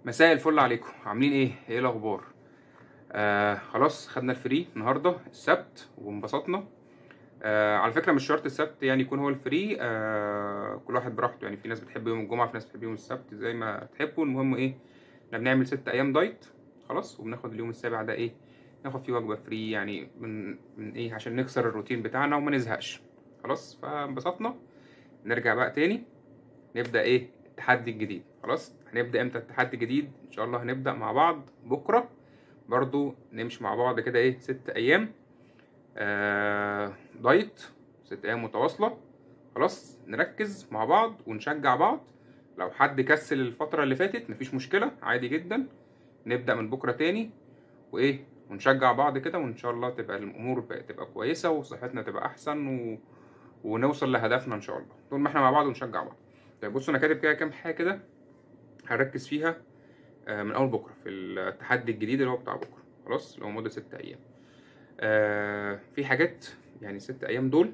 مساء الفل عليكم، عاملين ايه الاخبار؟ خلاص خدنا الفري النهارده السبت وانبسطنا. على فكره مش شرط السبت يعني يكون هو الفري، كل واحد براحته، يعني في ناس بتحب يوم الجمعه، في ناس بتحب يوم السبت، زي ما تحبوا. المهم ايه، احنا بنعمل 6 ايام دايت خلاص، وبناخد اليوم السابع ده ايه، ناخد فيه وجبه فري، يعني من ايه، عشان نكسر الروتين بتاعنا وما نزهقش. خلاص فانبسطنا، نرجع بقى تاني نبدأ ايه التحدي الجديد. خلاص هنبدأ امتى التحدي الجديد؟ ان شاء الله هنبدأ مع بعض بكرة، برضو نمشي مع بعض كده ايه 6 ايام دايت، 6 ايام متواصلة. خلاص نركز مع بعض ونشجع بعض. لو حد كسل الفترة اللي فاتت مفيش مشكلة، عادي جدا، نبدأ من بكرة تاني وايه ونشجع بعض كده، وان شاء الله تبقى الامور تبقى كويسة وصحتنا تبقى احسن ونوصل لهدفنا ان شاء الله طول ما احنا مع بعض ونشجع بعض. طيب بصوا، انا كاتب كده كام حاجه كده هركز فيها من اول بكره في التحدي الجديد اللي هو بتاع بكره، خلاص اللي هو مده 6 ايام. في حاجات يعني 6 ايام دول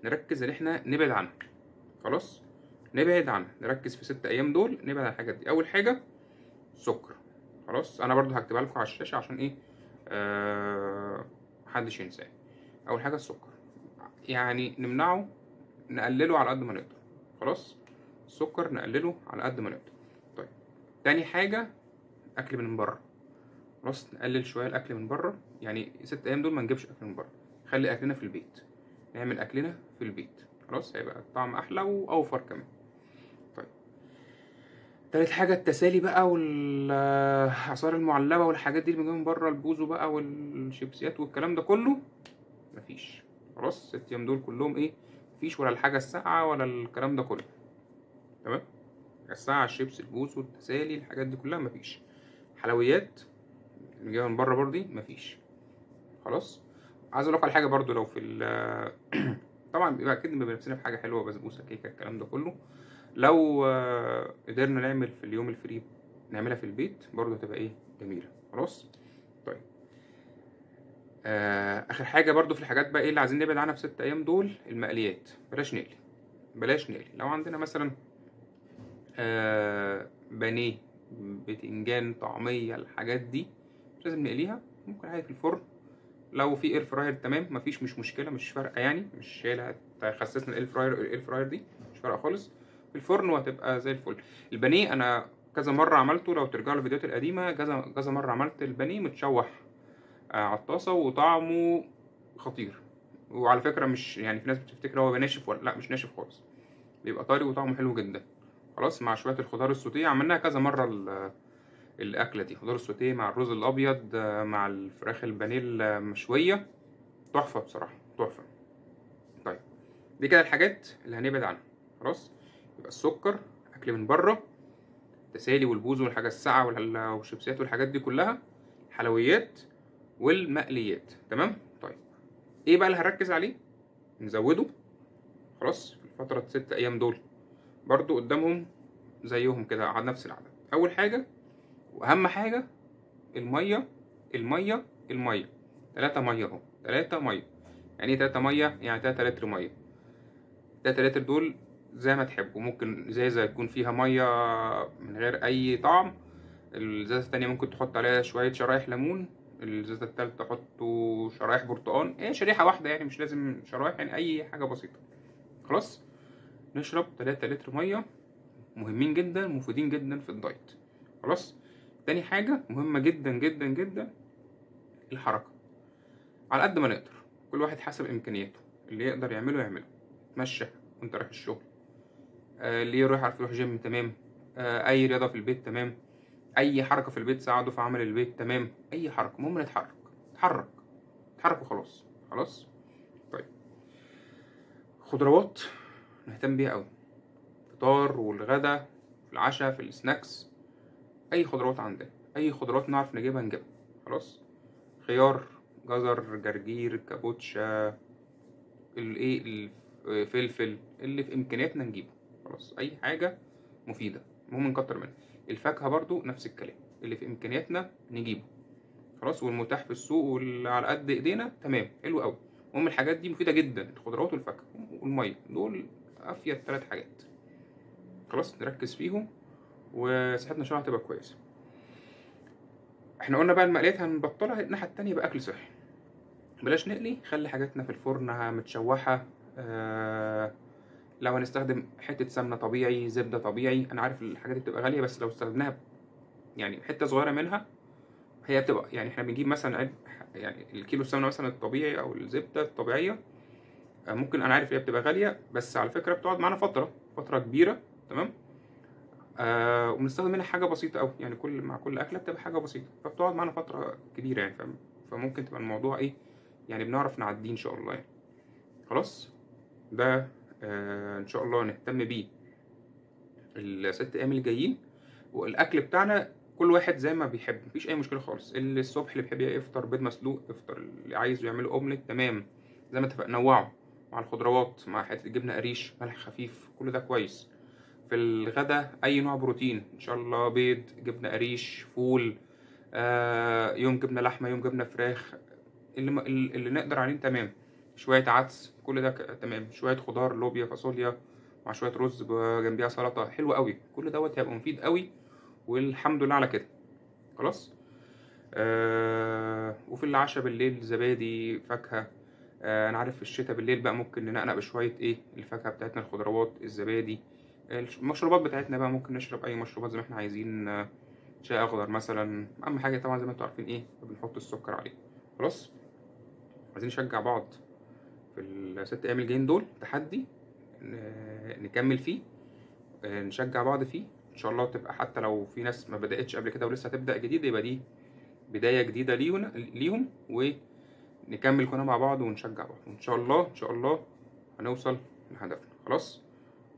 نركز ان احنا نبعد عنها. خلاص نبعد عنها، نركز في 6 ايام دول نبعد عن الحاجات دي. اول حاجه السكر. خلاص انا برضو هكتبها لكم على الشاشه عشان ايه محدش ينساه. اول حاجه السكر، يعني نمنعه، نقلله على قد ما نقدر. خلاص السكر نقلله على قد ما نقدر. طيب تاني حاجة أكل من بره. خلاص نقلل شوية الأكل من بره، يعني 6 أيام دول ما نجيبش أكل من بره، خلي أكلنا في البيت، نعمل أكلنا في البيت. خلاص هيبقى الطعم أحلى وأوفر كمان. طيب تالت حاجة التسالي بقى والعصائر المعلبة والحاجات دي اللي بنجيبها من بره، البوزو بقى والشيبسيات والكلام ده كله مفيش. خلاص 6 أيام دول كلهم إيه، مفيش ولا الحاجة الساقعة ولا الكلام ده كله. تمام، الساعة الشيبس البوس والتسالي الحاجات دي كلها مفيش. حلويات اللي جايه من بره برضه دي مفيش. خلاص عايز اقول لكم على حاجه برضه، لو في طبعا بيبقى اكيد بنبقى نفسنا في حاجه حلوه، بسبوسه، كيكه، الكلام ده كله. لو قدرنا نعمل في اليوم الفري نعملها في البيت برضه هتبقى ايه جميله. خلاص طيب اخر حاجه برضه في الحاجات بقى ايه اللي عايزين نبعد عنها في 6 ايام دول، المقليات. بلاش نقلي، بلاش نقلي. لو عندنا مثلا بانيه، بتنجان، طعمية، الحاجات دي مش لازم نقليها، ممكن عادي في الفرن. لو في اير فراير تمام، مفيش مش مشكلة، مش فارقة يعني، مش هي اللي هتخسسنا الاير فراير دي مش فارقة خالص، في الفرن وهتبقى زي الفل. البانيه انا كذا مرة عملته، لو ترجعوا للفيديوهات القديمة كذا كذا مرة عملت البانيه متشوح على الطاسة وطعمه خطير. وعلى فكرة مش يعني، في ناس بتفتكر هو ناشف، ولا لا، مش ناشف خالص، بيبقى طري وطعمه حلو جدا. خلاص مع شويه الخضار السوتيه، عملناها كذا مره الاكله دي، خضار السوتيه مع الرز الابيض مع الفراخ البانيه المشويه، تحفه بصراحه، تحفه. طيب دي كده الحاجات اللي هنبعد عنها. خلاص يبقى السكر، اكل من بره، التسالي والبوز والحاجه الساقعه والشيبسيات والحاجات دي كلها، حلويات والمقليات. تمام. طيب ايه بقى اللي هنركز عليه نزوده؟ خلاص في الفتره 6 ايام دول برضو قدامهم زيهم كده على نفس العدد. اول حاجه واهم حاجه الميه، الميه، الميه. 3 ميه اهو، 3 ميه. يعني ايه 3 ميه؟ يعني 3 لتر ميه. 3 لتر دول زي ما تحبوا، ممكن ازازه يكون فيها ميه من غير اي طعم، الازازه التانية ممكن تحط عليها شويه شرايح ليمون، الازازه التالتة تحطوا شرايح برتقان، ايه شريحه واحده يعني، مش لازم شرايح، يعني اي حاجه بسيطه. خلاص نشرب 3 لتر ميه، مهمين جدا، مفيدين جدا في الدايت. خلاص تاني حاجة مهمة جدا جدا جدا، الحركة على قد ما نقدر، كل واحد حسب إمكانياته، اللي يقدر يعمله يعمله. تمشى وانت رايح الشغل، اللي يروح عارف يروح جيم تمام، أي رياضة في البيت تمام، أي حركة في البيت ساعده في عمل البيت تمام، أي حركة، المهم نتحرك، نتحرك، نتحرك وخلاص. خلاص طيب خضروات نهتم بيها أوي، فطار والغدا، في العشاء، في السناكس، اي خضروات عندنا، اي خضروات نعرف نجيبها نجيبها. خلاص خيار، جزر، جرجير، كابوتشا، الايه، الفلفل، اللي في امكانياتنا نجيبه. خلاص اي حاجه مفيده المهم نكتر منها. الفاكهه برضو نفس الكلام، اللي في امكانياتنا نجيبه. خلاص والمتاح في السوق واللي على قد ايدينا تمام، حلو قوي. المهم الحاجات دي مفيده جدا، الخضروات والفاكهه والميه، دول افيد 3 حاجات. خلاص نركز فيهم وصحتنا ان شاء الله هتبقى كويسه. احنا قلنا بقى المقليات هنبطلها، الناحيه التانيه بقى اكل صحي، بلاش نقلي، خلي حاجاتنا في الفرن متشوحه. لو هنستخدم حته سمنه طبيعي، زبده طبيعي، انا عارف الحاجات دي بتبقى غاليه، بس لو استخدمناها يعني حته صغيره منها هي بتبقى يعني، احنا بنجيب مثلا يعني الكيلو السمنه مثلا الطبيعي او الزبده الطبيعيه، ممكن انا عارف هي بتبقى غاليه، بس على فكره بتقعد معانا فتره كبيره، تمام. وبنستخدم منها حاجه بسيطه قوي، يعني مع كل اكله بتبقى حاجه بسيطه، فبتقعد معانا فتره كبيره يعني، فممكن تبقى الموضوع ايه يعني، بنعرف نعديه ان شاء الله يعني. خلاص، ده ان شاء الله نهتم بيه ال6 ايام اللي جايين. والاكل بتاعنا كل واحد زي ما بيحب، مفيش اي مشكله خالص. اللي الصبح اللي بيحب يفطر بيض مسلوق افطر، اللي عايز يعمل اومليت تمام، زي ما اتفقنا نوعه مع الخضروات، مع حته جبنه قريش، ملح خفيف، كل ده كويس. في الغدا اي نوع بروتين ان شاء الله، بيض، جبنه قريش، فول، يوم جبنه لحمه، يوم جبنه فراخ، اللي نقدر عليه تمام. شويه عدس، كل ده تمام. شويه خضار، لوبيا، فاصوليا، مع شويه رز جنبيها سلطه، حلو قوي. كل دوت هيبقى مفيد قوي، والحمد لله على كده. خلاص. وفي العشاء بالليل زبادي، فاكهه. انا عارف في الشتاء بالليل بقى ممكن ننقنق بشويه ايه الفاكهه بتاعتنا، الخضروات، الزبادي. المشروبات بتاعتنا بقى ممكن نشرب اي مشروبات زي ما احنا عايزين، شاي اخضر مثلا. اهم حاجه طبعا زي ما انتوا عارفين ايه، بنحط السكر عليه. خلاص. عايزين نشجع بعض في ال6 ايام الجايين دول، تحدي نكمل فيه، نشجع بعض فيه ان شاء الله. تبقى حتى لو في ناس ما بدأتش قبل كده ولسه هتبدأ جديد، يبقى دي بداية جديدة ليهم، ونكمل كلنا مع بعض ونشجع بعض، وان شاء الله ان شاء الله هنوصل لهدفنا. خلاص.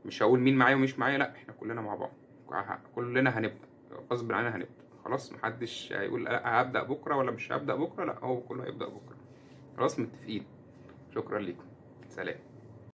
مش هقول مين معايا ومش معايا، لا، احنا كلنا مع بعض، كلنا هنبدأ، غصب عننا هنبدأ. خلاص، محدش هيقول لا هبدأ بكرة ولا مش هبدأ بكرة، لا، هو كله هيبدأ بكرة. خلاص، متفقين. شكرا ليكم، سلام.